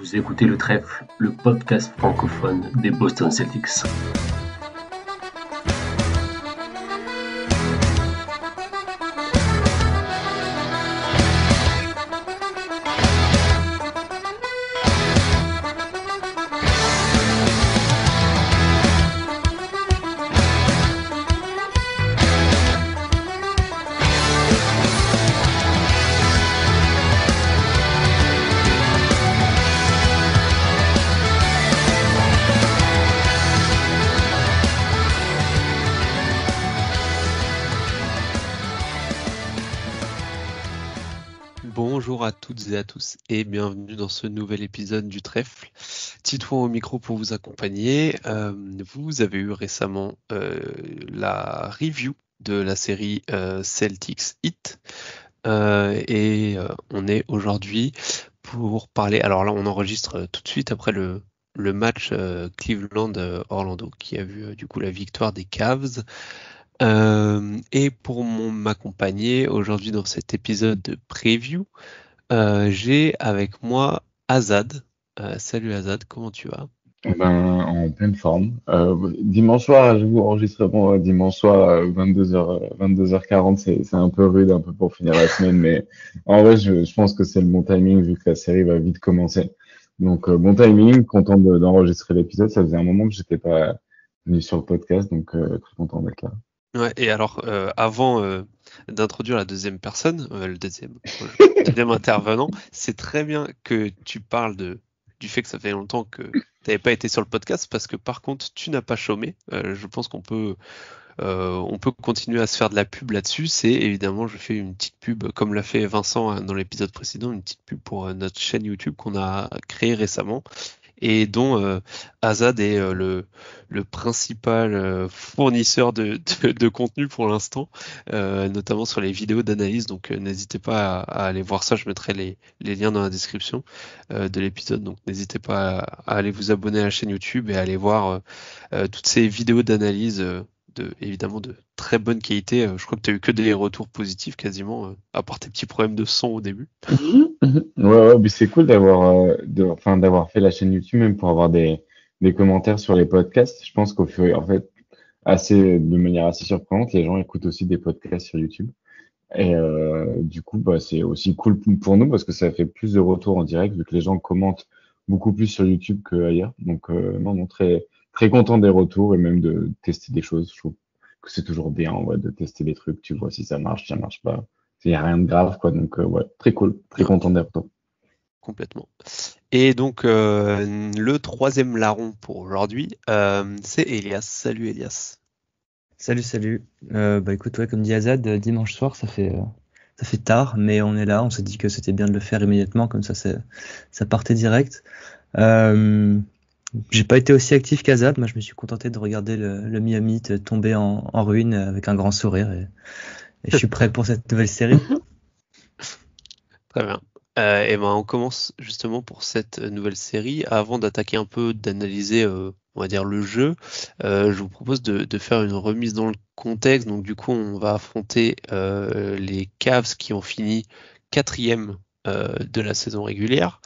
Vous écoutez Le Trèfle, le podcast francophone des Boston Celtics. Bonjour à toutes et à tous et bienvenue dans ce nouvel épisode du Trèfle. Titouan au micro pour vous accompagner. Vous avez eu récemment la review de la série Celtics Heat et on est aujourd'hui pour parler. Alors là, on enregistre tout de suite après le match Cleveland-Orlando qui a vu du coup la victoire des Cavs. Et pour m'accompagner aujourd'hui dans cet épisode de preview, j'ai avec moi Azad. Salut Azad, comment tu vas? En pleine forme. Dimanche soir, je vous enregistre dimanche soir, 22h40, c'est un peu rude, un peu pour finir la semaine, mais en vrai, je pense que c'est le bon timing vu que la série va vite commencer. Donc, bon timing, content d'enregistrer l'épisode. Ça faisait un moment que j'étais pas venu sur le podcast, donc très content d'être là. Ouais, et alors, avant d'introduire la deuxième personne, le deuxième intervenant, c'est très bien que tu parles du fait que ça fait longtemps que tu n'avais pas été sur le podcast, parce que par contre, tu n'as pas chômé. Je pense qu'on peut continuer à se faire de la pub là-dessus. C'est évidemment, je fais une petite pub, comme l'a fait Vincent dans l'épisode précédent, une petite pub pour notre chaîne YouTube qu'on a créée récemment, et dont Azad est le principal fournisseur de contenu pour l'instant, notamment sur les vidéos d'analyse. Donc n'hésitez pas à aller voir ça, je mettrai les liens dans la description de l'épisode. Donc n'hésitez pas à aller vous abonner à la chaîne YouTube et à aller voir toutes ces vidéos d'analyse évidemment de très bonne qualité. Je crois que tu as eu que des retours positifs quasiment, à part tes petits problèmes de son au début. Ouais, mais c'est cool d'avoir fait la chaîne YouTube même pour avoir des commentaires sur les podcasts. Je pense en fait, de manière assez surprenante, les gens écoutent aussi des podcasts sur YouTube. Et du coup, c'est aussi cool pour nous parce que ça fait plus de retours en direct vu que les gens commentent beaucoup plus sur YouTube qu'ailleurs. Donc, non, très, très content des retours et même de tester des choses. Je trouve que c'est toujours bien, ouais, de tester des trucs. Tu vois si ça marche, si ça marche pas. Il n'y a rien de grave, quoi. Donc, ouais, très cool. Très content des retours. Complètement. Et donc, le troisième larron pour aujourd'hui, c'est Elias. Salut Elias. Salut. Écoute, ouais, comme dit Azad, dimanche soir, ça fait tard, mais on est là. On s'est dit que c'était bien de le faire immédiatement, comme ça partait direct. J'ai pas été aussi actif qu'Azad. Moi, je me suis contenté de regarder le Miami tomber en ruine avec un grand sourire, et je suis prêt pour cette nouvelle série. Très bien. Et on commence justement pour cette nouvelle série. Avant d'attaquer un peu, d'analyser, on va dire, le jeu, je vous propose de faire une remise dans le contexte. Donc du coup, on va affronter les Cavs qui ont fini 4e de la saison régulière.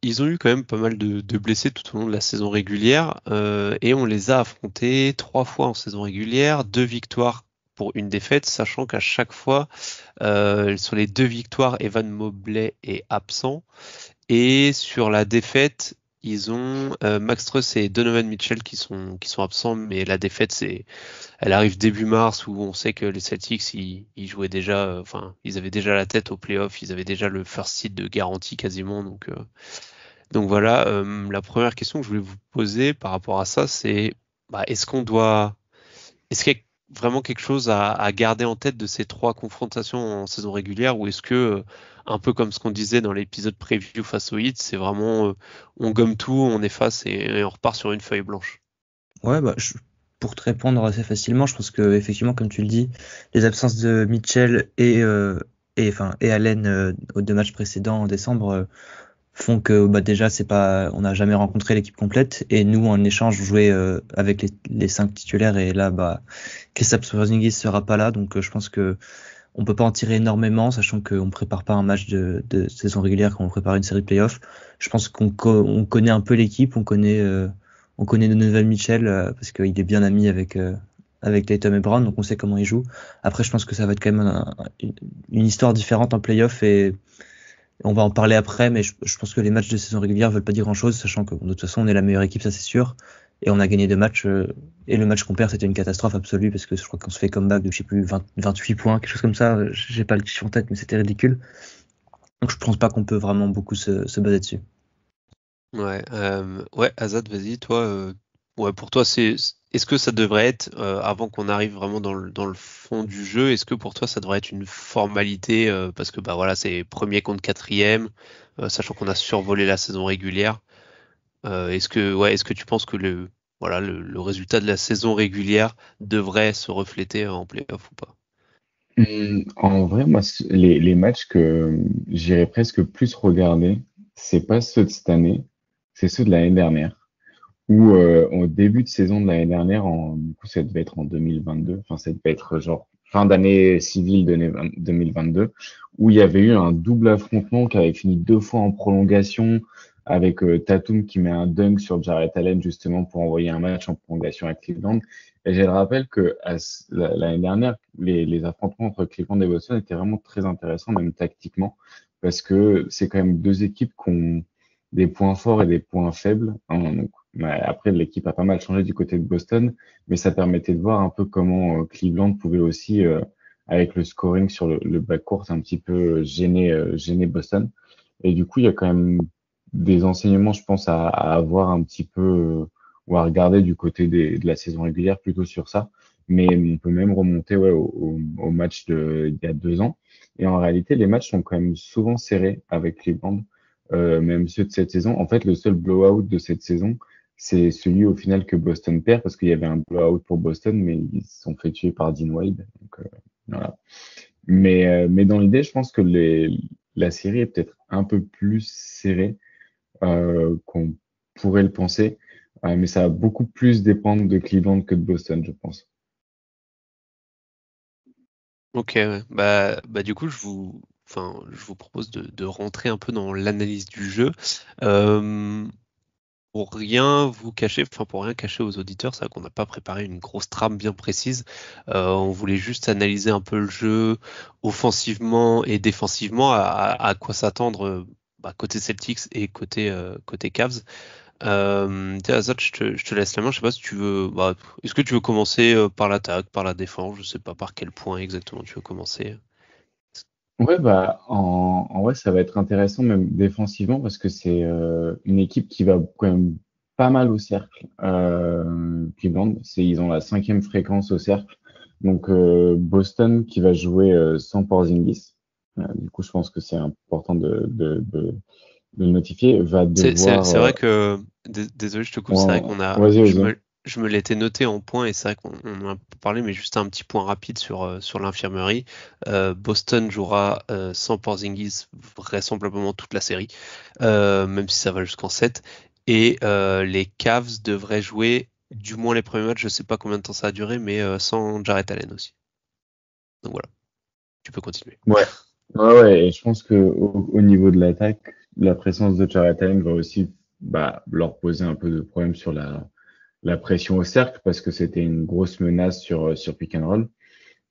Ils ont eu quand même pas mal de blessés tout au long de la saison régulière, et on les a affrontés 3 fois en saison régulière, 2 victoires pour une défaite, sachant qu'à chaque fois, sur les 2 victoires, Evan Mobley est absent. Et sur la défaite, ils ont Max Strus et Donovan Mitchell qui sont absents, mais la défaite, elle arrive début mars, où on sait que les Celtics, ils jouaient déjà, ils avaient déjà la tête au playoff, ils avaient déjà le first seed de garantie quasiment. Donc voilà, la première question que je voulais vous poser par rapport à ça, c'est est-ce qu'il y a vraiment quelque chose à garder en tête de ces 3 confrontations en saison régulière, ou est-ce que, un peu comme ce qu'on disait dans l'épisode preview face au Heat, c'est vraiment on gomme tout, on efface et on repart sur une feuille blanche? Ouais, pour te répondre assez facilement, je pense que effectivement, comme tu le dis, les absences de Mitchell et Allen aux 2 matchs précédents en décembre font que déjà on n'a jamais rencontré l'équipe complète, et nous en échange on jouait avec les 5 titulaires, et là Kristaps Porzingis sera pas là, donc je pense que on peut pas en tirer énormément, sachant qu'on prépare pas un match de saison régulière quand on prépare une série de playoffs. Je pense on connaît un peu l'équipe, on connaît Donovan Mitchell parce qu'il est bien ami avec Tatum et Brown, donc on sait comment il joue. Après, je pense que ça va être quand même une histoire différente en playoff et on va en parler après, mais je pense que les matchs de saison régulière veulent pas dire grand-chose, sachant que de toute façon on est la meilleure équipe, ça c'est sûr, et on a gagné 2 matchs, et le match qu'on perd c'était une catastrophe absolue, parce que je crois qu'on se fait comeback de je sais plus 28 points, quelque chose comme ça, j'ai pas le chiffre en tête, mais c'était ridicule. Donc je pense pas qu'on peut vraiment beaucoup se baser dessus. Ouais, Azad, vas-y, toi, ouais, pour toi, est-ce que ça devrait être, avant qu'on arrive vraiment dans le fond du jeu, est-ce que pour toi ça devrait être une formalité, parce que bah voilà, c'est premier contre quatrième, sachant qu'on a survolé la saison régulière. Est-ce que tu penses que le résultat de la saison régulière devrait se refléter en playoff ou pas? En vrai, moi, les matchs que j'irais presque plus regarder, c'est pas ceux de cette année, c'est ceux de l'année dernière. Où au début de saison de l'année dernière, du coup ça devait être en 2022, enfin ça devait être genre fin d'année civile de 2022, où il y avait eu un double affrontement qui avait fini 2 fois en prolongation, avec Tatum qui met un dunk sur Jarrett Allen justement pour envoyer un match en prolongation à Cleveland. Et j'ai le rappel que l'année dernière, les affrontements entre Cleveland et Boston étaient vraiment très intéressants, même tactiquement, parce que c'est quand même 2 équipes qui ont des points forts et des points faibles, hein. Donc, après, l'équipe a pas mal changé du côté de Boston, mais ça permettait de voir un peu comment Cleveland pouvait aussi, avec le scoring sur le backcourt, un petit peu gêner Boston. Et du coup, il y a quand même des enseignements, je pense, à avoir un petit peu, ou à regarder du côté de la saison régulière plutôt sur ça. Mais on peut même remonter ouais, au match il y a 2 ans. Et en réalité, les matchs sont quand même souvent serrés avec Cleveland, même ceux de cette saison. En fait, le seul blowout de cette saison, c'est celui au final que Boston perd parce qu'il y avait un blowout pour Boston, mais ils se sont fait tuer par Dean Wade. Donc, voilà. Mais dans l'idée, je pense que la série est peut-être un peu plus serrée qu'on pourrait le penser, mais ça va beaucoup plus dépendre de Cleveland que de Boston, je pense. Ok, ouais. Bah du coup, je vous propose de rentrer un peu dans l'analyse du jeu. Euh, pour rien cacher aux auditeurs, c'est vrai qu'on n'a pas préparé une grosse trame bien précise. On voulait juste analyser un peu le jeu offensivement et défensivement, à quoi s'attendre, côté Celtics et côté Cavs. Tiens, Azad, je te laisse la main. Je sais pas si tu veux. Est-ce que tu veux commencer par l'attaque, par la défense? Je sais pas par quel point exactement tu veux commencer. Ouais, bah, en vrai, ça va être intéressant, même défensivement, parce que c'est une équipe qui va quand même pas mal au cercle. Cleveland, ils ont la 5e fréquence au cercle. Donc, Boston qui va jouer sans Porzingis. Du coup, je pense que c'est important de le notifier. Va devoir. C'est vrai que, désolé, je te coupe, c'est vrai Vas-y, vas-y. je me l'étais noté en point et c'est vrai qu'on en a parlé, mais juste un petit point rapide sur l'infirmerie. Boston jouera sans Porzingis vraisemblablement toute la série, même si ça va jusqu'en 7. Et les Cavs devraient jouer, du moins les premiers matchs, je sais pas combien de temps ça a duré, mais sans Jarrett Allen aussi. Donc voilà, tu peux continuer. Ouais. Ouais, et je pense que au niveau de l'attaque, la présence de Jarrett Allen va aussi leur poser un peu de problème sur la pression au cercle parce que c'était une grosse menace sur pick and roll.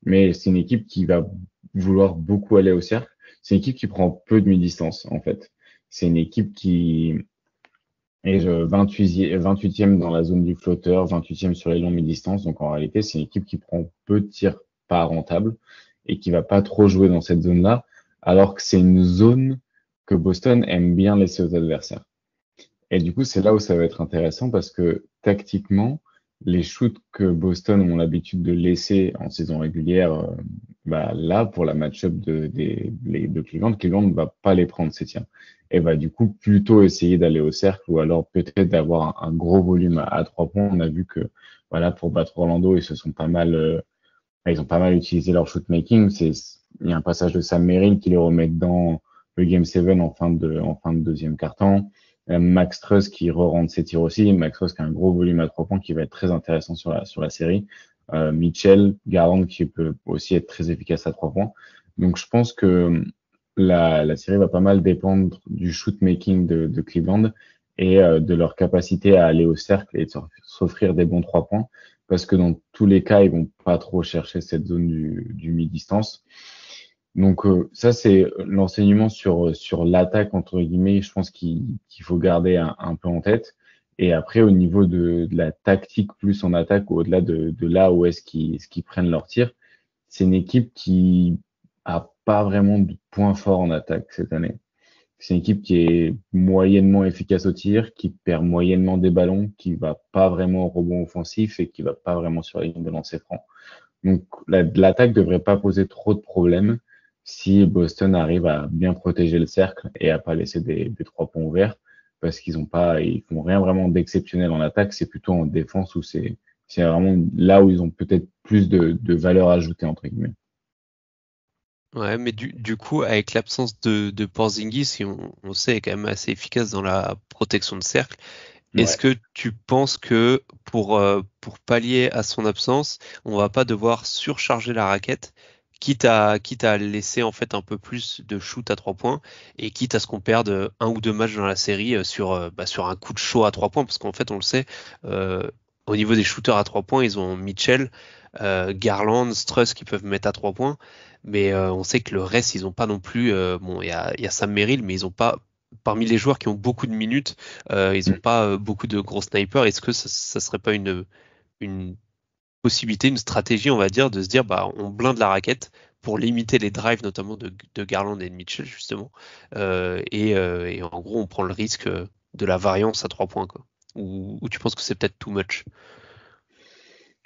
Mais c'est une équipe qui va vouloir beaucoup aller au cercle. C'est une équipe qui prend peu de mi-distance, en fait. C'est une équipe qui est 28e dans la zone du flotteur, 28e sur les longues mi-distances. Donc en réalité, c'est une équipe qui prend peu de tirs pas rentables et qui va pas trop jouer dans cette zone-là, alors que c'est une zone que Boston aime bien laisser aux adversaires. Et du coup, c'est là où ça va être intéressant parce que tactiquement, les shoots que Boston ont l'habitude de laisser en saison régulière, là, pour la match-up de Cleveland, Cleveland ne va pas les prendre, ces tirs. Et va du coup plutôt essayer d'aller au cercle ou alors peut-être d'avoir un gros volume à 3 points. On a vu que voilà, pour battre Orlando, ils ont pas mal utilisé leur shoot making. Il y a un passage de Sam Merrill qui les remet dans le Game 7 en fin de deuxième quart-temps. Max Strus qui re-rentre ses tirs aussi. Max Strus qui a un gros volume à 3 points qui va être très intéressant sur la série. Mitchell, Garland qui peut aussi être très efficace à 3 points. Donc je pense que la série va pas mal dépendre du shoot making de Cleveland et de leur capacité à aller au cercle et de s'offrir des bons 3 points. Parce que dans tous les cas, ils vont pas trop chercher cette zone du mi-distance. Donc ça, c'est l'enseignement sur l'attaque, entre guillemets, je pense qu'il faut garder un peu en tête. Et après, au niveau de la tactique plus en attaque, au-delà de là où est-ce qu'ils prennent leur tir, c'est une équipe qui a pas vraiment de points forts en attaque cette année. C'est une équipe qui est moyennement efficace au tir, qui perd moyennement des ballons, qui va pas vraiment au rebond offensif et qui va pas vraiment sur la ligne de lancer franc. Donc l'attaque devrait pas poser trop de problèmes si Boston arrive à bien protéger le cercle et à pas laisser des 3 points ouverts, parce ils font rien vraiment d'exceptionnel en attaque, c'est plutôt en défense où c'est vraiment là où ils ont peut-être plus de valeur ajoutée entre guillemets. Ouais, mais du coup, avec l'absence de Porzingis, qui on sait est quand même assez efficace dans la protection de cercle, est-ce Ouais. que tu penses que pour pallier à son absence, on va pas devoir surcharger la raquette, quitte à laisser en fait un peu plus de shoot à 3 points et quitte à ce qu'on perde un ou deux matchs dans la série sur un coup de chaud à 3 points, parce qu'en fait on le sait, euh, au niveau des shooters à 3 points, ils ont Mitchell, Garland, Struss qui peuvent mettre à 3 points, mais on sait que le reste ils ont pas non plus. Bon, il y a Sam Merrill, mais ils ont pas parmi les joueurs qui ont beaucoup de minutes. Ils n'ont pas beaucoup de gros snipers. Est-ce que ça serait pas une possibilité, une stratégie, on va dire, de se dire, bah, on blinde la raquette pour limiter les drives, notamment de Garland et de Mitchell, justement. Et en gros, on prend le risque de la variance à 3 points, quoi. Ou tu penses que c'est peut-être too much?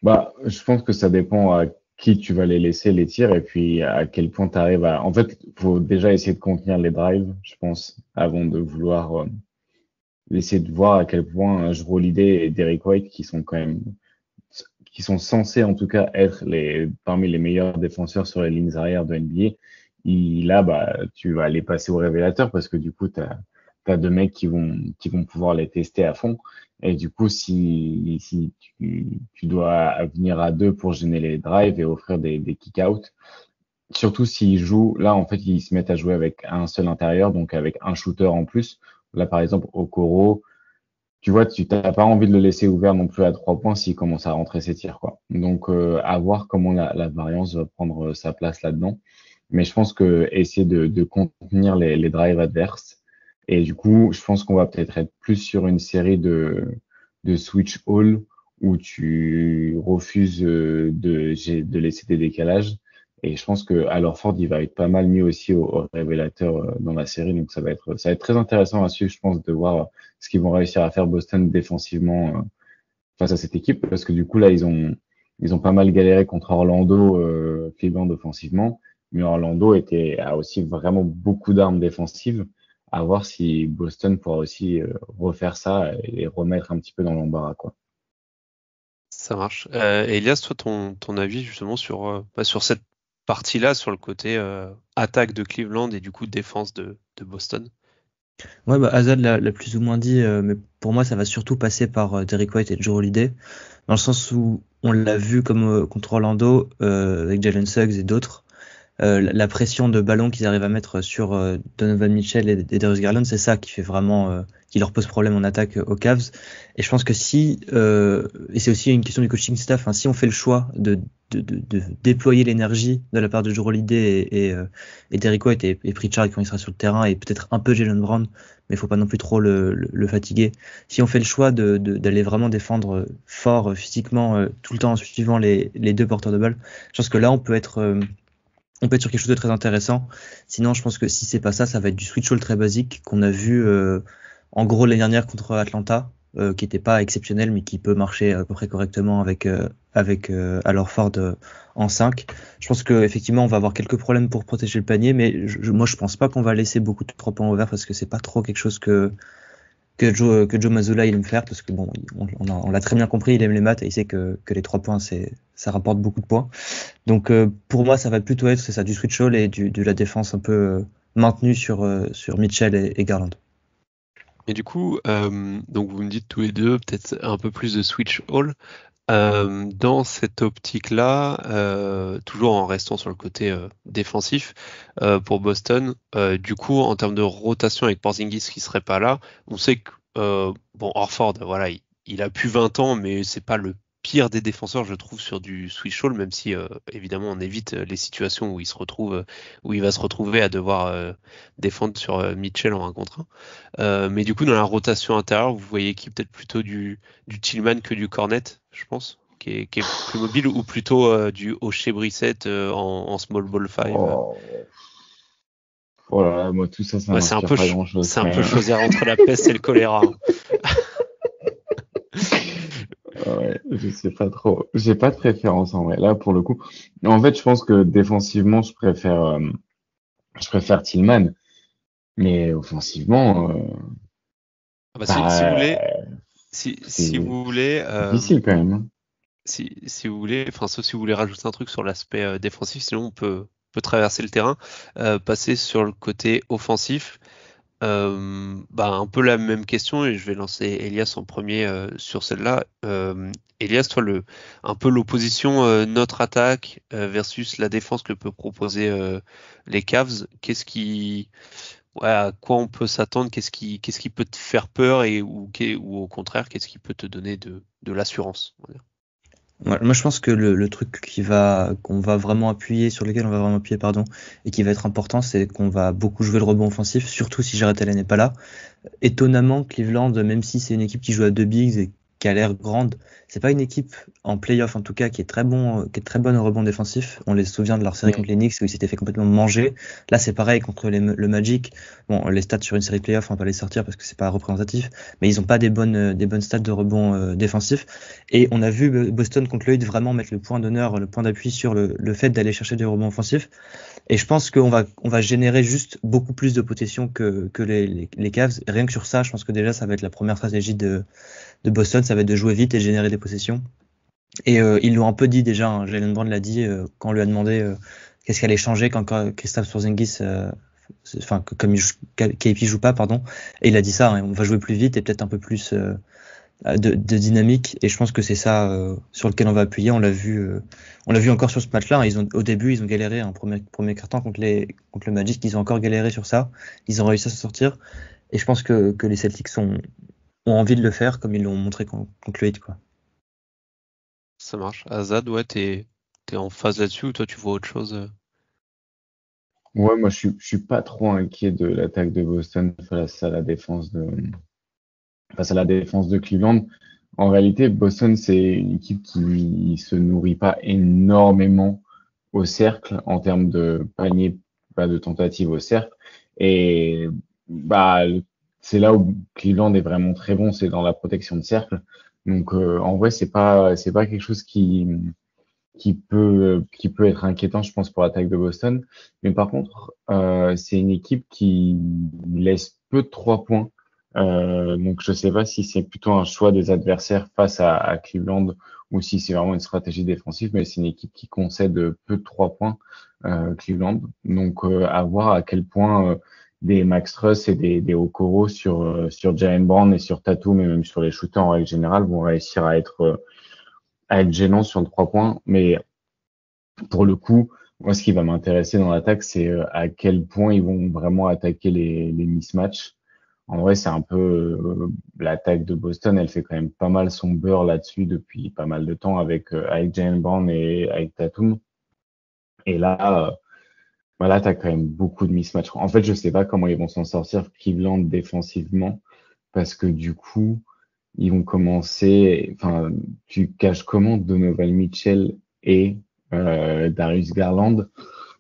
Bah, je pense que ça dépend à qui tu vas les laisser les tirs et puis à quel point tu arrives à. En fait, faut déjà essayer de contenir les drives, je pense, avant de vouloir essayer de voir à quel point Jrue Holiday et Derrick White, qui sont censés en tout cas être parmi les meilleurs défenseurs sur les lignes arrières de NBA, là, bah, tu vas les passer au révélateur parce que du coup, tu as deux mecs qui vont pouvoir les tester à fond. Et du coup, si tu dois venir à deux pour gêner les drives et offrir des kick-out, surtout s'ils jouent, là, en fait, ils se mettent à jouer avec un seul intérieur, donc avec un shooter en plus. Là, par exemple, Okoro, tu vois, tu n'as pas envie de le laisser ouvert non plus à 3 points s'il commence à rentrer ses tirs, quoi. Donc, à voir comment la variance va prendre sa place là-dedans. Mais je pense que essayer de contenir les drives adverses. Et du coup, je pense qu'on va peut-être être plus sur une série de switch all où tu refuses de laisser des décalages. Et je pense que Al Horford, il va être pas mal mis aussi au révélateur dans la série. Donc ça va être très intéressant à suivre, je pense, de voir ce qu'ils vont réussir à faire Boston défensivement face à cette équipe. Parce que du coup, là, ils ont pas mal galéré contre Orlando, Cleveland offensivement. Mais Orlando a aussi vraiment beaucoup d'armes défensives. À voir si Boston pourra aussi refaire ça et les remettre un petit peu dans l'embarras, quoi. Ça marche. Elias, toi, ton avis justement sur cette partie-là, sur le côté attaque de Cleveland et du coup défense de Boston? Ouais, bah, Azad l'a plus ou moins dit, mais pour moi, ça va surtout passer par Derrick White et Jrue Holiday, dans le sens où on l'a vu comme contre Orlando, avec Jalen Suggs et d'autres. La pression de ballon qu'ils arrivent à mettre sur Donovan Mitchell et Darius Garland, c'est ça qui fait vraiment qui leur pose problème en attaque aux Cavs. Et je pense que et c'est aussi une question du coaching staff, hein, si on fait le choix de déployer l'énergie de la part de Jrue Holiday et Derrick White et Pritchard quand il sera sur le terrain et peut-être un peu Jalen Brown, mais il faut pas non plus trop le fatiguer. Si on fait le choix d'aller vraiment défendre fort physiquement tout le temps en suivant les deux porteurs de balle, je pense que là on peut être sur quelque chose de très intéressant. Sinon, je pense que si c'est pas ça, ça va être du switch all très basique qu'on a vu en gros l'année dernière contre Atlanta, qui était pas exceptionnel, mais qui peut marcher à peu près correctement avec Al Horford en 5. Je pense que effectivement, on va avoir quelques problèmes pour protéger le panier, mais moi, je pense pas qu'on va laisser beaucoup de 3 points ouverts parce que c'est pas trop quelque chose que Joe Mazzulla il aime faire, parce que bon, on l'a très bien compris, il aime les maths et il sait que les 3 points ça rapporte beaucoup de points. Donc pour moi ça va plutôt être c'est ça, du switch all et de la défense un peu maintenue sur Mitchell et Garland. Et du coup, donc vous me dites tous les deux peut-être un peu plus de switch all. Dans cette optique-là, toujours en restant sur le côté défensif, pour Boston, du coup, en termes de rotation avec Porzingis qui serait pas là, on sait que bon, Horford, voilà, il a plus 20 ans, mais c'est pas le pire des défenseurs, je trouve, sur du switch roll, même si évidemment on évite les situations où où il va se retrouver à devoir défendre sur Mitchell en 1 contre 1. Mais du coup, dans la rotation intérieure, vous voyez qui peut-être plutôt du Tillman que du Cornet, je pense, qui est plus mobile, ou plutôt du O'Shea Brissett en small ball 5. Oh, oh là là, moi tout ça, ça Ouais, m'inspire pas grand-chose c'est quand un peu même. choisir entre la peste et le choléra, hein. Ouais, je sais pas trop. J'ai pas de préférence en vrai. Là, pour le coup, en fait, je pense que défensivement, je préfère Tillman, mais offensivement, Ah bah, si vous bah, voulez, si c'est vous voulez, difficile quand même, hein. si vous voulez, enfin, sauf si vous voulez rajouter un truc sur l'aspect défensif, sinon peut traverser le terrain, passer sur le côté offensif. Bah, un peu la même question et je vais lancer Elias en premier sur celle-là. Elias, toi, un peu l'opposition notre attaque versus la défense que peut proposer les Cavs. Ouais, à quoi on peut s'attendre? Qu'est-ce qui peut te faire peur ou au contraire, qu'est-ce qui peut te donner de l'assurance, on va dire. Ouais, moi, je pense que le truc qu'on va vraiment appuyer, sur lequel on va vraiment appuyer, pardon, et qui va être important, c'est qu'on va beaucoup jouer le rebond offensif, surtout si Jarrett Allen n'est pas là. Étonnamment, Cleveland, même si c'est une équipe qui joue à 2 bigs et qui a l'air grande, c'est pas une équipe en playoff en tout cas qui est très bonne au rebond défensif. On les souvient de leur série Mm. contre les Knicks où ils s'étaient fait complètement manger. Là, c'est pareil contre le Magic. Bon, les stats sur une série playoff, on va pas les sortir parce que c'est pas représentatif, mais ils ont pas des bonnes stats de rebond défensif. Et on a vu Boston contre le Heat vraiment mettre le point d'honneur, le point d'appui sur le fait d'aller chercher des rebonds offensifs. Et je pense on va générer juste beaucoup plus de possession que les Cavs. Rien que sur ça, je pense que déjà, ça va être la première stratégie de Boston, ça va être de jouer vite et de générer des possessions. Et ils l'ont un peu dit déjà, hein, Jalen Brown l'a dit quand on lui a demandé qu'est-ce qui allait changer quand Kristaps Porzingis, comme KP joue pas, pardon. Et il a dit ça, hein, on va jouer plus vite et peut-être un peu plus de dynamique. Et je pense que c'est ça sur lequel on va appuyer. On l'a vu encore sur ce match-là. Au début, ils ont galéré un premier quart-temps contre le Magic. Ils ont encore galéré sur ça. Ils ont réussi à s'en sortir. Et je pense que les Celtics ont envie de le faire comme ils l'ont montré contre le Heat, quoi. Ça marche. Azad, ouais, t'es en phase là-dessus ou toi tu vois autre chose? Ouais, moi je suis pas trop inquiet de l'attaque de Boston face à la défense de Cleveland. En réalité, Boston, c'est une équipe qui se nourrit pas énormément au cercle en termes de panier, pas de tentative au cercle. Et bah, c'est là où Cleveland est vraiment très bon, c'est dans la protection de cercle. Donc en vrai, c'est pas quelque chose qui peut être inquiétant, je pense, pour l'attaque de Boston. Mais par contre, c'est une équipe qui laisse peu de 3 points. Donc je sais pas si c'est plutôt un choix des adversaires face à Cleveland ou si c'est vraiment une stratégie défensive, mais c'est une équipe qui concède peu de 3 points, Cleveland. Donc à voir à quel point des Max Truss et des Okoro sur Jalen Brown et sur Tatum et même sur les shooters en règle générale vont réussir à être gênants sur le 3 points. Mais pour le coup, moi, ce qui va m'intéresser dans l'attaque, c'est à quel point ils vont vraiment attaquer les mismatchs. En vrai, c'est un peu l'attaque de Boston, elle fait quand même pas mal son beurre là-dessus depuis pas mal de temps avec Jalen Brown et avec Tatum. Et là, voilà, t'as quand même beaucoup de mismatchs. En fait, je sais pas comment ils vont s'en sortir Cleveland défensivement parce que du coup, ils vont commencer. Enfin, tu caches comment Donovan Mitchell et Darius Garland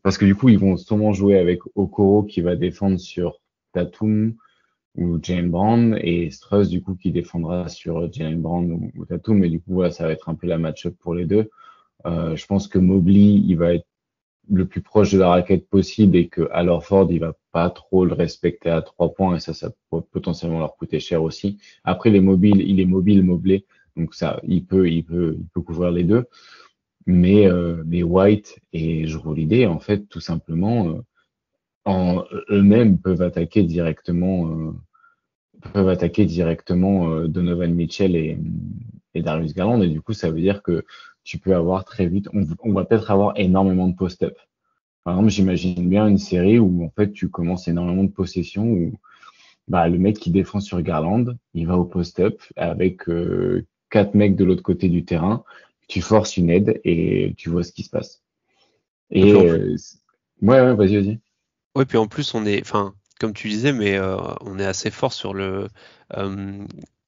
parce que du coup, ils vont sûrement jouer avec Okoro qui va défendre sur Tatum ou Jalen Brown et Struss du coup qui défendra sur Jalen Brown ou Tatum. Mais du coup, voilà, ça va être un peu la match-up pour les deux. Je pense que Mobley, il va être le plus proche de la raquette possible et que Al Horford, il va pas trop le respecter à 3 points et ça peut potentiellement leur coûter cher aussi. Après, il est mobile, Mobley, donc ça, il peut couvrir les deux. Mais White et Jrue Holiday, en fait, tout simplement, en eux-mêmes peuvent attaquer directement Donovan Mitchell et Darius Garland. Et du coup, ça veut dire que tu peux avoir très vite, on va peut-être avoir énormément de post-up. Par exemple, j'imagine bien une série où en fait tu commences énormément de possessions où bah, le mec qui défend sur Garland, il va au post-up avec quatre mecs de l'autre côté du terrain. Tu forces une aide et tu vois ce qui se passe. Et puis Et en plus, ouais, vas-y, vas-y. ouais, puis en plus, enfin, comme tu disais, mais on est assez fort sur le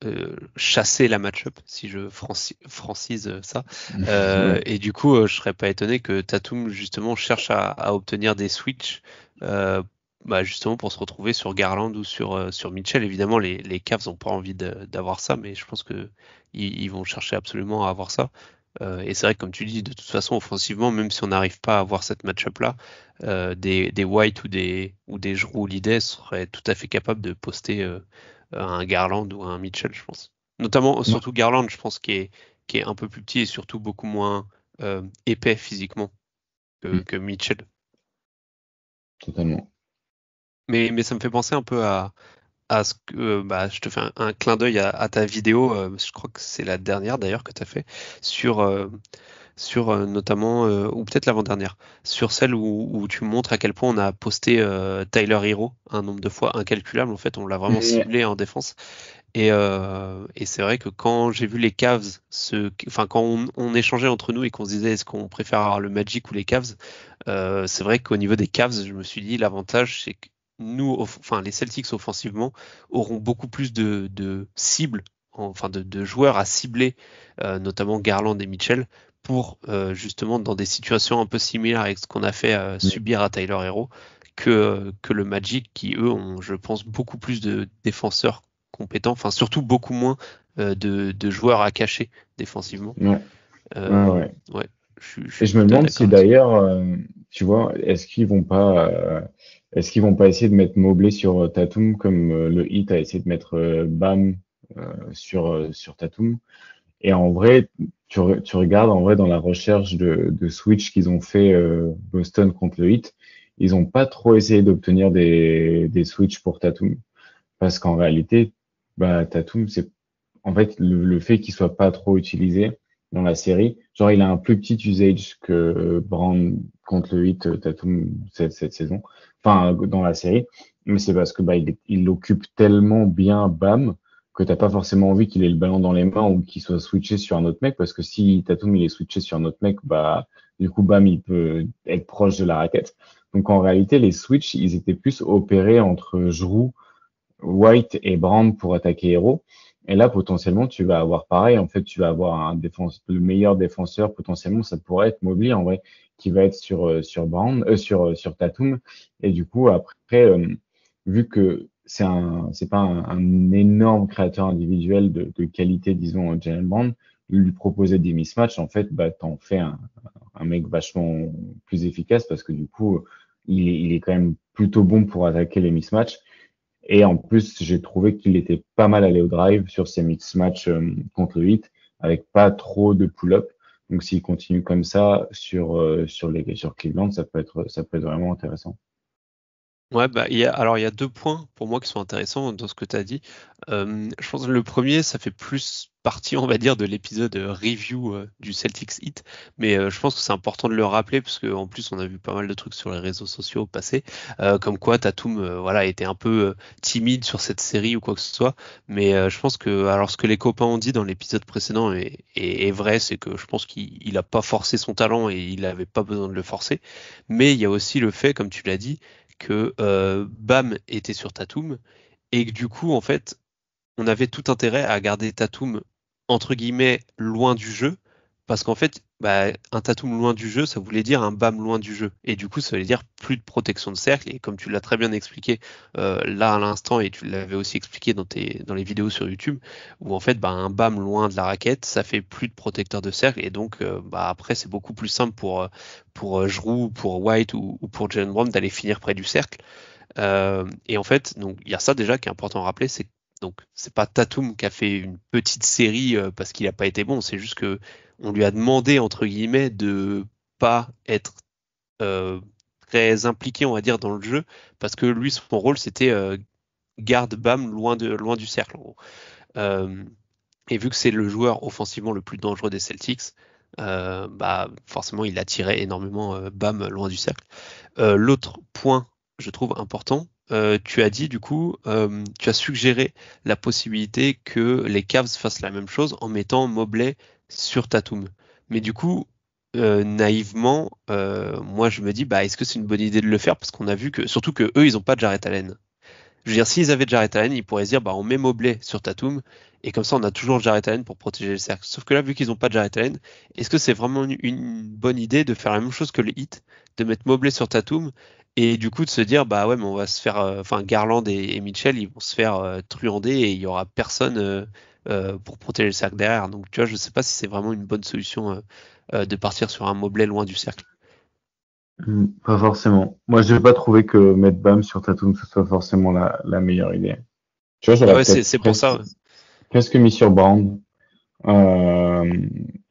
euh, chasser la match-up, si je francise ça. Ouais. Et du coup, je serais pas étonné que Tatum justement cherche à obtenir des switches, euh, bah, justement pour se retrouver sur Garland ou sur Mitchell. Évidemment, les Cavs ont pas envie d'avoir ça, mais je pense que ils vont chercher absolument à avoir ça. Et c'est vrai que comme tu dis, de toute façon, offensivement, même si on n'arrive pas à avoir cette match-up-là, des White ou des Jrue Holiday seraient tout à fait capables de poster un Garland ou un Mitchell, je pense. Notamment, Ouais, surtout Garland, je pense, qui est un peu plus petit et surtout beaucoup moins épais physiquement que, mm, que Mitchell. totalement. Mais ça me fait penser un peu à ce que bah, je te fais un clin d'œil à ta vidéo, je crois que c'est la dernière d'ailleurs que tu as fait, sur notamment, ou peut-être l'avant-dernière, sur celle où tu montres à quel point on a posté Tyler Hero un nombre de fois incalculable. En fait, on l'a vraiment Ouais, ciblé en défense. Et c'est vrai que quand j'ai vu les Cavs, enfin quand on échangeait entre nous et qu'on se disait est-ce qu'on préfère avoir le Magic ou les Cavs, c'est vrai qu'au niveau des Cavs, je me suis dit l'avantage c'est que nous, enfin les Celtics offensivement, auront beaucoup plus de cibles, enfin de joueurs à cibler, notamment Garland et Mitchell, pour justement dans des situations un peu similaires avec ce qu'on a fait mm, subir à Tyler Hero, que le Magic qui eux ont, je pense, beaucoup plus de défenseurs compétents, enfin surtout beaucoup moins de joueurs à cacher défensivement. ouais, Euh, ouais. ouais, je Et suis je me tout à fait demande d'accord si là-dessus. d'ailleurs, tu vois, est-ce qu'ils vont pas essayer de mettre Mobley sur Tatum comme le Heat a essayé de mettre Bam sur Tatum. Et en vrai, tu regardes en vrai dans la recherche de switch qu'ils ont fait Boston contre le Heat, ils ont pas trop essayé d'obtenir des switches pour Tatum. Parce qu'en réalité, bah, Tatum, c'est en fait le fait qu'il soit pas trop utilisé dans la série. Genre, il a un plus petit usage que Brown contre le Heat, Tatum cette saison. Enfin, dans la série. Mais c'est parce que bah, il occupe tellement bien Bam que t'as pas forcément envie qu'il ait le ballon dans les mains ou qu'il soit switché sur un autre mec. Parce que si Tatum il est switché sur un autre mec, bah du coup Bam il peut être proche de la raquette. Donc en réalité, les switches, ils étaient plus opérés entre Jrue, White et Brown pour attaquer Hero. Et là, potentiellement, tu vas avoir pareil. En fait, tu vas avoir le meilleur défenseur, potentiellement, ça pourrait être Mobley, en vrai, qui va être sur Brown, sur Tatum. Et du coup, après, vu que c'est pas un énorme créateur individuel de qualité, disons, Jalen Brown, lui proposer des mismatchs, en fait, bah, t'en fais un mec vachement plus efficace parce que du coup, il est quand même plutôt bon pour attaquer les mismatchs. Et en plus, j'ai trouvé qu'il était pas mal allé au drive sur ses mix matchs contre le Heat, avec pas trop de pull-up. Donc s'il continue comme ça sur Cleveland, ça peut être vraiment intéressant. Ouais, bah, alors il y a deux points pour moi qui sont intéressants dans ce que tu as dit. Je pense que le premier, ça fait plus partie, on va dire, de l'épisode review du Celtics Heat, mais je pense que c'est important de le rappeler parce qu'en plus on a vu pas mal de trucs sur les réseaux sociaux passer, comme quoi Tatum, voilà, était un peu timide sur cette série ou quoi que ce soit. Mais je pense que, alors ce que les copains ont dit dans l'épisode précédent est vrai, c'est que je pense qu'il a pas forcé son talent et il avait pas besoin de le forcer. Mais il y a aussi le fait, comme tu l'as dit que Bam était sur Tatum et que du coup, en fait, on avait tout intérêt à garder Tatum entre guillemets loin du jeu parce qu'en fait, bah, un Tatum loin du jeu, ça voulait dire un Bam loin du jeu et du coup, ça voulait dire plus de protection de cercle et comme tu l'as très bien expliqué là à l'instant et tu l'avais aussi expliqué dans les vidéos sur YouTube où en fait, bah, un Bam loin de la raquette, ça fait plus de protecteur de cercle et donc bah, après, c'est beaucoup plus simple pour Jrue, pour White ou pour Jalen Brown d'aller finir près du cercle. Et en fait, donc il y a ça déjà qui est important à rappeler, c'est donc c'est pas Tatum qui a fait une petite série parce qu'il a pas été bon, c'est juste que on lui a demandé entre guillemets de pas être euh, très impliqué, on va dire, dans le jeu, parce que lui son rôle c'était garde Bam loin du cercle. En gros. Euh, Et vu que c'est le joueur offensivement le plus dangereux des Celtics, forcément il attirait énormément Bam loin du cercle. L'autre point, je trouve important, tu as dit du coup, tu as suggéré la possibilité que les Cavs fassent la même chose en mettant Mobley sur Tatum. Mais du coup, naïvement, moi je me dis, est-ce que c'est une bonne idée de le faire parce qu'on a vu que, surtout que eux, ils ont pas de Jarrett Allen. Je veux dire, s'ils avaient Jarrett Allen, ils pourraient se dire, on met Mobley sur Tatum, et comme ça, on a toujours Jarrett Allen pour protéger le cercle. Sauf que là, vu qu'ils n'ont pas de Jarrett Allen, est-ce que c'est vraiment une bonne idée de faire la même chose que le Heat, de mettre Mobley sur Tatum, et du coup de se dire, ouais, mais on va se faire, Garland et Mitchell, ils vont se faire truander, et il y aura personne pour protéger le cercle derrière. Donc, tu vois, je sais pas si c'est vraiment une bonne solution de partir sur un Mobley loin du cercle. Pas forcément. Moi, j'ai pas trouvé que mettre Bam sur Tatum, ce soit forcément la meilleure idée. Tu vois, j'aurais Ouais, peut-être c'est pour ça. Ouais. presque mis sur Brown.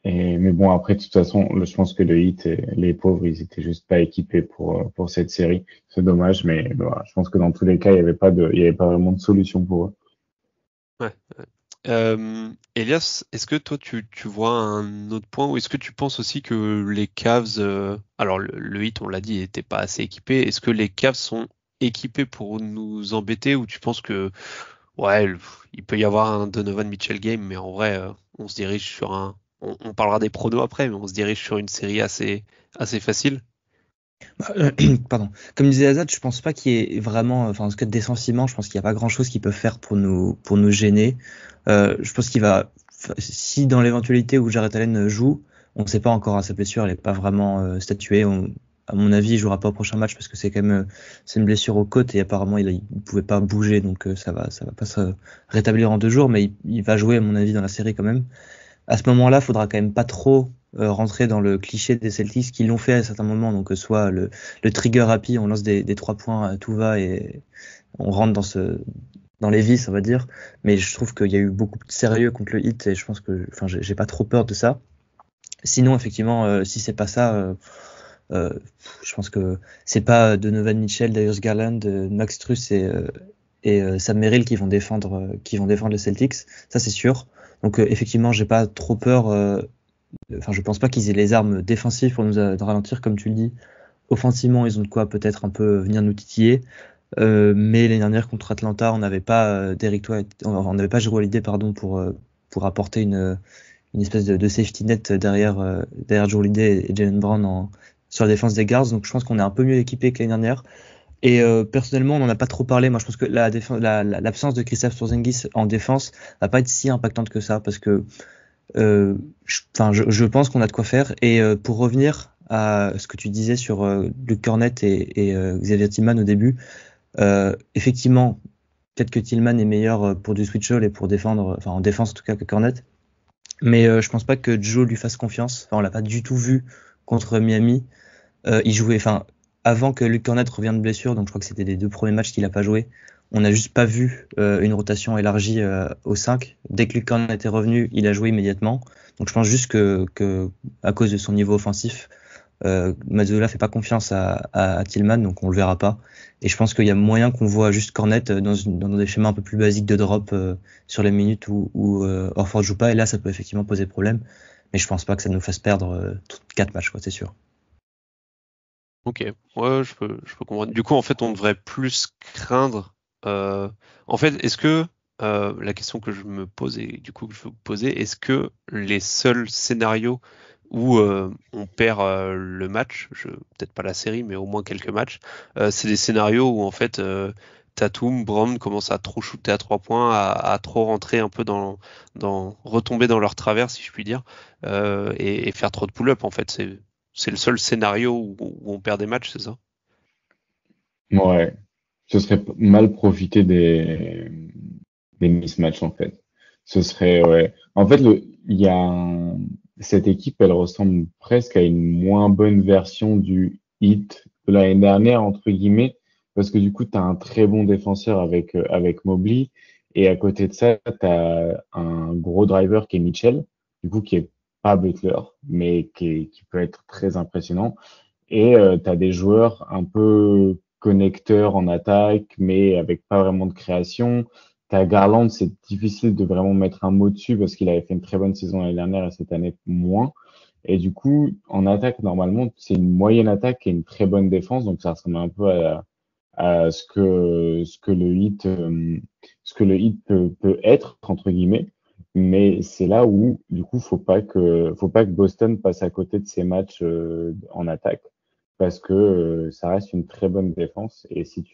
Mais bon, après, de toute façon, je pense que le Heat et les pauvres, ils étaient juste pas équipés pour cette série. C'est dommage, mais voilà, je pense que dans tous les cas, il y avait pas vraiment de solution pour eux. Ouais. Elias, est-ce que toi tu vois un autre point ou est-ce que tu penses aussi que les Cavs, alors le Heat on l'a dit n'était pas assez équipé, est-ce que les Cavs sont équipés pour nous embêter ou tu penses que il peut y avoir un Donovan Mitchell game mais en vrai on se dirige sur on parlera des pronos après mais on se dirige sur une série assez facile. Pardon. Comme disait Azad, je pense pas qu'il y ait vraiment, en tout cas défensivement, je pense qu'il n'y a pas grand chose qu'ils peuvent faire pour nous gêner. Je pense si dans l'éventualité où Jarrett Allen joue, on ne sait pas encore à sa blessure, elle n'est pas vraiment statuée. À mon avis, il jouera pas au prochain match parce que c'est quand même c'est une blessure aux côtes et apparemment il pouvait pas bouger, donc ça va pas se rétablir en 2 jours, mais il va jouer à mon avis dans la série quand même. À ce moment-là, il faudra quand même pas trop rentrer dans le cliché des Celtics qui l'ont fait à certains moments, donc soit le trigger happy, on lance des 3 points, tout va et on rentre dans les vis, on va dire. Mais je trouve qu'il y a eu beaucoup de sérieux contre le Heat et je pense que, j'ai pas trop peur de ça. Sinon, effectivement, si c'est pas ça, je pense que c'est pas Donovan Mitchell, Darius Garland, Max Strus et Sam Merrill qui vont défendre les Celtics, ça c'est sûr. Donc effectivement, j'ai pas trop peur. Je pense pas qu'ils aient les armes défensives pour nous ralentir, comme tu le dis. Offensivement, ils ont de quoi peut-être un peu venir nous titiller. Mais l'année dernière contre Atlanta, on n'avait pas on n'avait pas Jrue Holiday pour apporter une espèce de safety net derrière Jrue Holiday et Jaylen Brown sur la défense des guards. Donc je pense qu'on est un peu mieux équipé que l'année dernière. Et personnellement, on n'en a pas trop parlé. Moi, je pense que l'absence de Kristaps Porzingis en défense va pas être si impactante que ça, parce que je pense qu'on a de quoi faire. Et pour revenir à ce que tu disais sur Luke Kornet et Xavier Tillman au début, effectivement, peut-être que Tillman est meilleur pour du switch et pour défendre, en défense en tout cas, que Kornet. Mais je pense pas que Joe lui fasse confiance. On l'a pas du tout vu contre Miami. Il jouait, avant que Luke Kornet revienne de blessure, donc je crois que c'était les 2 premiers matchs qu'il a pas joué. On n'a juste pas vu une rotation élargie au 5. Dès que Luke Kornet était revenu, il a joué immédiatement. Donc je pense juste que à cause de son niveau offensif, Mazzulla fait pas confiance à Tillman, donc on le verra pas. Et je pense qu'il y a moyen qu'on voit juste Kornet dans des schémas un peu plus basiques de drop sur les minutes où Horford joue pas. Et là, ça peut effectivement poser problème. Mais je pense pas que ça nous fasse perdre 4 matchs, c'est sûr. Ok, ouais, je peux comprendre. Du coup, en fait, on devrait plus craindre. En fait, est-ce que la question que je me pose et du coup que je veux vous poser, est-ce que les seuls scénarios où on perd le match, peut-être pas la série, mais au moins quelques matchs, c'est des scénarios où en fait Tatum, Brown commencent à trop shooter à 3 points, à trop rentrer un peu retomber dans leur travers, si je puis dire, et faire trop de pull-up. En fait, c'est le seul scénario où on perd des matchs, c'est ça? Ouais, ce serait mal profiter des mismatchs en fait. Ce serait ouais. En fait, cette équipe, elle ressemble presque à une moins bonne version du Heat de l'année dernière entre guillemets, parce que du coup, tu as un très bon défenseur avec Mobley et à côté de ça, tu as un gros driver qui est Mitchell, du coup qui est pas Butler, mais qui peut être très impressionnant. Et tu as des joueurs un peu connecteurs en attaque, mais avec pas vraiment de création. t'as Garland, c'est difficile de vraiment mettre un mot dessus parce qu'il avait fait une très bonne saison l'année dernière et cette année moins. Et du coup, en attaque, normalement, c'est une moyenne attaque et une très bonne défense, donc ça ressemble un peu à ce que le Heat peut être entre guillemets. Mais c'est là où, du coup, faut pas que Boston passe à côté de ses matchs en attaque parce que ça reste une très bonne défense. Et si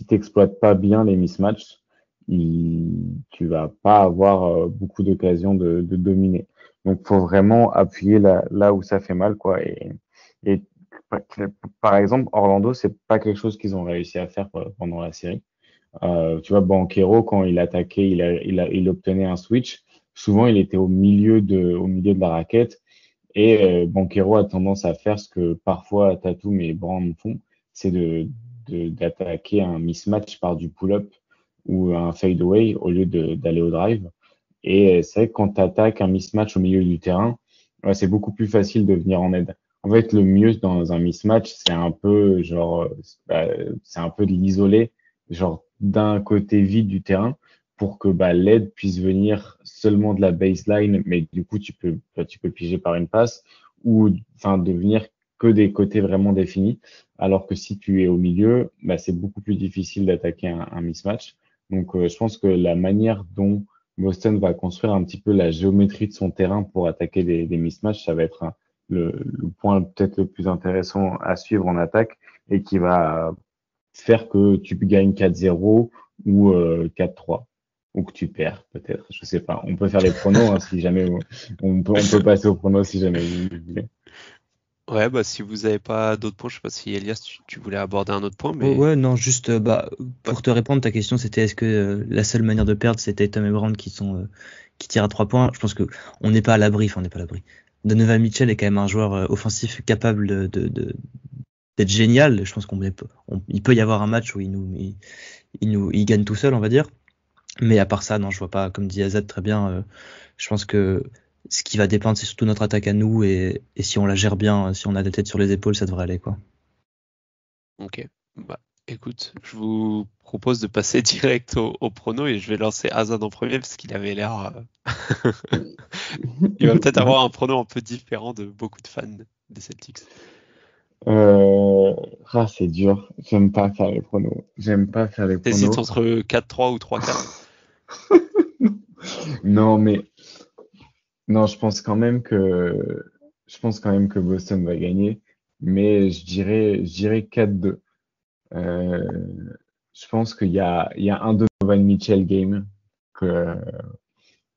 t'exploites pas bien les mismatchs, tu vas pas avoir beaucoup d'occasions de dominer. Donc, faut vraiment appuyer là où ça fait mal, quoi. Et par exemple, Orlando, c'est pas quelque chose qu'ils ont réussi à faire pendant la série. Tu vois, Banchero, quand il attaquait, il obtenait un switch. Souvent, il était au milieu de la raquette. Et Banchero a tendance à faire ce que parfois Tatum et Brown font, c'est d'attaquer un mismatch par du pull-up ou un fadeaway au lieu d'aller au drive. Et c'est vrai que quand tu attaques un mismatch au milieu du terrain, ouais, c'est beaucoup plus facile de venir en aide. En fait, le mieux dans un mismatch, c'est un peu genre, c'est un peu de l'isoler, genre d'un côté vide du terrain, pour que l'aide puisse venir seulement de la baseline, mais du coup, tu peux piger par une passe, ou enfin de venir que des côtés vraiment définis. Alors que si tu es au milieu, c'est beaucoup plus difficile d'attaquer un mismatch. Donc, je pense que la manière dont Boston va construire un petit peu la géométrie de son terrain pour attaquer des mismatchs. Ça va être le point peut-être le plus intéressant à suivre en attaque et qui va faire que tu gagnes 4-0 ou 4-3 ou que tu perds peut-être. Je sais pas. On peut faire les pronos si jamais on peut passer aux pronos si jamais vous voulez. Ouais, si vous avez pas d'autres points, je sais pas si Elias, tu voulais aborder un autre point, Oh, mais ouais, non, juste pour te répondre, ta question c'était est-ce que la seule manière de perdre c'était Tatum et Brown qui tirent à 3 points. Je pense que on n'est pas à l'abri, enfin on n'est pas à l'abri. Donovan Mitchell est quand même un joueur offensif capable d'être génial. Je pense il peut y avoir un match où il gagne tout seul, on va dire. Mais à part ça, non, je vois pas, comme dit Azad très bien, je pense que ce qui va dépendre, c'est surtout notre attaque à nous et si on la gère bien, si on a la tête sur les épaules, ça devrait aller, quoi. ok. Écoute, je vous propose de passer direct au prono et je vais lancer Azad en premier parce qu'il avait l'air. Il va peut-être avoir un prono un peu différent de beaucoup de fans des Celtics. C'est dur. J'aime pas faire les pronos. J'aime pas faire les T'hésites pronos. entre 4-3 ou 3-4? Non, mais non, je pense quand même que Boston va gagner, mais je dirais 4-2. Euh, je pense qu'il y a un Donovan Mitchell game que,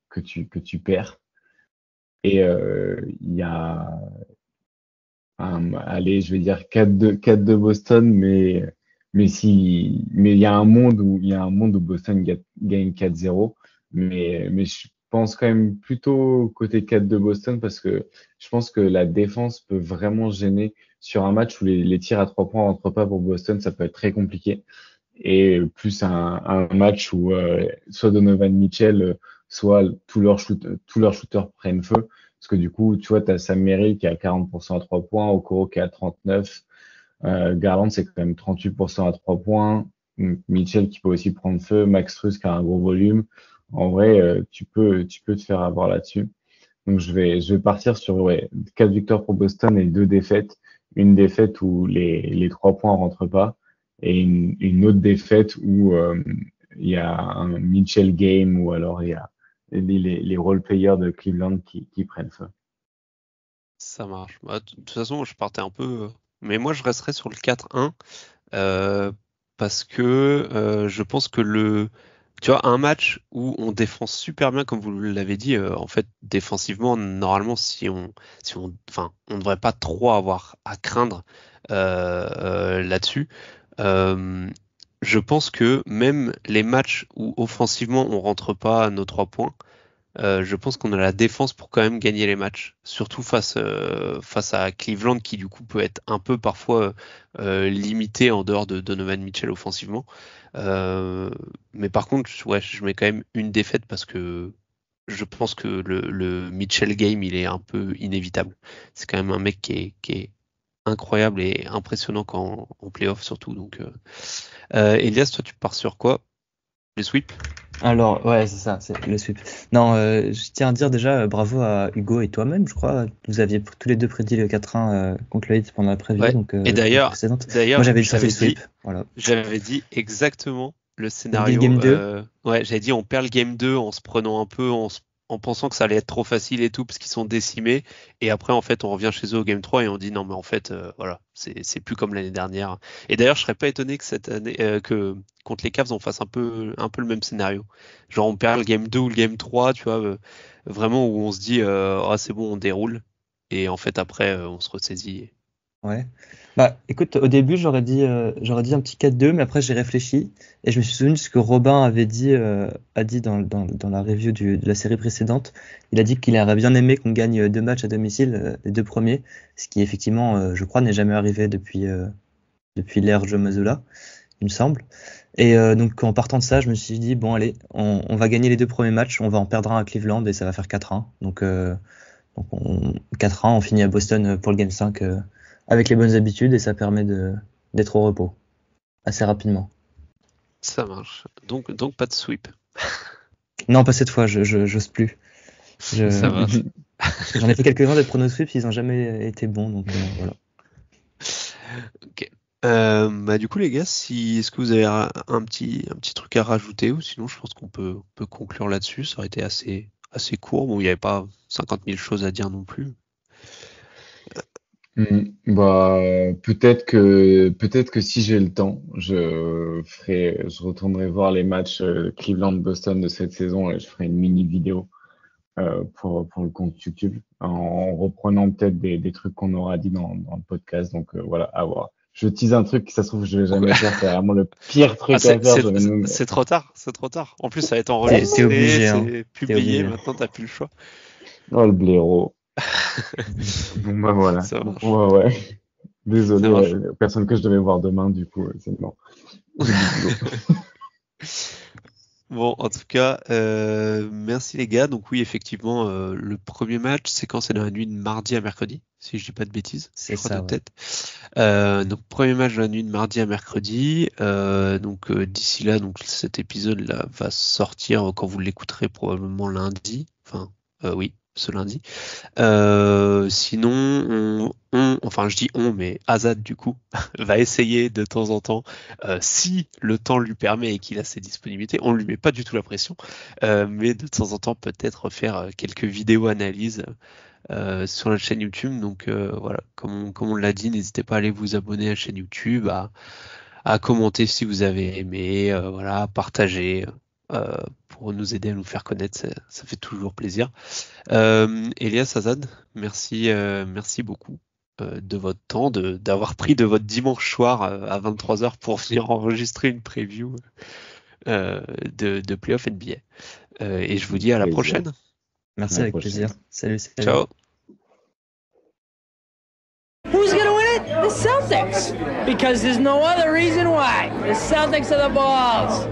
que tu perds. Et il y a allez, je vais dire 4-2 Boston, mais il y a un monde où Boston gagne 4-0. Mais je pense quand même plutôt côté 4 de Boston parce que je pense que la défense peut vraiment gêner sur un match où les tirs à 3 points rentrent pas pour Boston, ça peut être très compliqué. Et plus un match où soit Donovan Mitchell, soit tous leurs shooters prennent feu. Parce que du coup, tu vois, tu as Sam Merrill qui est à 40% à 3 points, Okoro qui est à 39, Garland c'est quand même 38% à 3 points, Mitchell qui peut aussi prendre feu, Max Strus qui a un gros volume. En vrai, tu peux te faire avoir là-dessus. Donc je vais partir sur 4 victoires pour Boston et 2 défaites. Une défaite où les 3 points rentrent pas et une autre défaite où il y a un Mitchell game ou alors il y a les role-players de Cleveland qui prennent feu. Ça marche. De toute façon, je partais un peu. Mais moi, je resterai sur le 4-1 parce que je pense que tu vois, un match où on défend super bien, comme vous l'avez dit, en fait, défensivement, normalement, enfin, on ne devrait pas trop avoir à craindre là-dessus. Euh, je pense que même les matchs où offensivement on rentre pas à nos 3 points, je pense qu'on a la défense pour quand même gagner les matchs, surtout face à Cleveland qui du coup peut être un peu parfois limité en dehors de Donovan Mitchell offensivement. Euh, mais par contre, ouais, je mets quand même une défaite parce que je pense que le Mitchell game il est un peu inévitable. C'est quand même un mec qui est incroyable et impressionnant en playoff surtout. Donc, Elias, toi tu pars sur quoi? Les sweeps? Alors, ouais, c'est ça, c'est le sweep. Non, je tiens à dire déjà bravo à Hugo et toi-même, je crois. Vous aviez tous les deux prédit le 4-1 contre le Heat pendant la preview, Ouais. donc Et d'ailleurs, précédente. Moi, j'avais dit ça, le sweep. Voilà. j'avais dit exactement le T'avais dit scénario. le game 2. Ouais, j'avais dit on perd le game 2 en se prenant un peu, en pensant que ça allait être trop facile et tout, parce qu'ils sont décimés. Et après, en fait, on revient chez eux au game 3 et on dit non, mais en fait, voilà, c'est plus comme l'année dernière. Et d'ailleurs, je serais pas étonné que cette année, que contre les Cavs, on fasse un peu le même scénario. Genre, on perd le game 2 ou le game 3, tu vois, vraiment où on se dit, ah, c'est bon, on déroule. Et en fait, après, on se ressaisit. Ouais. Bah, écoute, au début, j'aurais dit un petit 4-2, mais après, j'ai réfléchi et je me suis souvenu de ce que Robin avait dit, dans la review de la série précédente. Il a dit qu'il aurait bien aimé qu'on gagne 2 matchs à domicile, les 2 premiers, ce qui effectivement, je crois, n'est jamais arrivé depuis l'ère Joe Mazzulla, il me semble. Et donc, en partant de ça, je me suis dit, bon, allez, on va gagner les 2 premiers matchs, on va en perdre un à Cleveland et ça va faire 4-1. Donc 4-1, on finit à Boston pour le Game 5 avec les bonnes habitudes et ça permet d'être au repos assez rapidement. Ça marche. Donc pas de sweep. Non, pas cette fois, j'ose plus. Ça marche. J'en ai fait quelques-uns des pronos sweep, ils n'ont jamais été bons, donc voilà. Ok. Du coup les gars, est-ce que vous avez un petit truc à rajouter ou sinon je pense qu'on peut conclure là-dessus. Ça aurait été assez court. Bon, il n'y avait pas 50 000 choses à dire non plus. Bah, peut-être que si j'ai le temps, je retournerai voir les matchs Cleveland-Boston de cette saison et je ferai une mini vidéo pour le compte YouTube en reprenant peut-être des trucs qu'on aura dit dans le podcast. Donc voilà, à voir. Je tease un truc que ça se trouve je vais jamais faire, c'est vraiment le pire truc à faire. C'est trop tard, c'est trop tard. En plus ça va être T'es enregistré, obligé, hein. c'est publié, maintenant t'as plus le choix. Oh le blaireau. Bon bah voilà. Ça marche. Ouais. Désolé, Ça marche. personne que je devais voir demain, du coup, c'est non. Bon, en tout cas, merci les gars. Donc oui, effectivement, le premier match, c'est quand c'est dans la nuit de mardi à mercredi, si je dis pas de bêtises. C'est je crois ça, de ouais. tête. Donc premier match de la nuit de mardi à mercredi. D'ici là, donc cet épisode-là va sortir quand vous l'écouterez probablement lundi. Enfin, oui, ce lundi. Sinon, enfin je dis on, mais Azad du coup va essayer de temps en temps, si le temps lui permet et qu'il a ses disponibilités, on lui met pas du tout la pression, mais de temps en temps peut-être faire quelques vidéos analyses sur la chaîne YouTube. Donc voilà, comme on l'a dit, n'hésitez pas à aller vous abonner à la chaîne YouTube, à commenter si vous avez aimé, voilà, à partager. Pour nous aider à nous faire connaître, ça fait toujours plaisir. Elias, Azad, merci beaucoup de votre temps, d'avoir pris de votre dimanche soir à 23h pour venir enregistrer une preview de Playoff NBA. Et je vous dis à la prochaine. Merci, À la avec prochaine. plaisir. Salut. Ciao. Who's going to win it? The Celtics. Because there's no other reason why. The Celtics are the balls.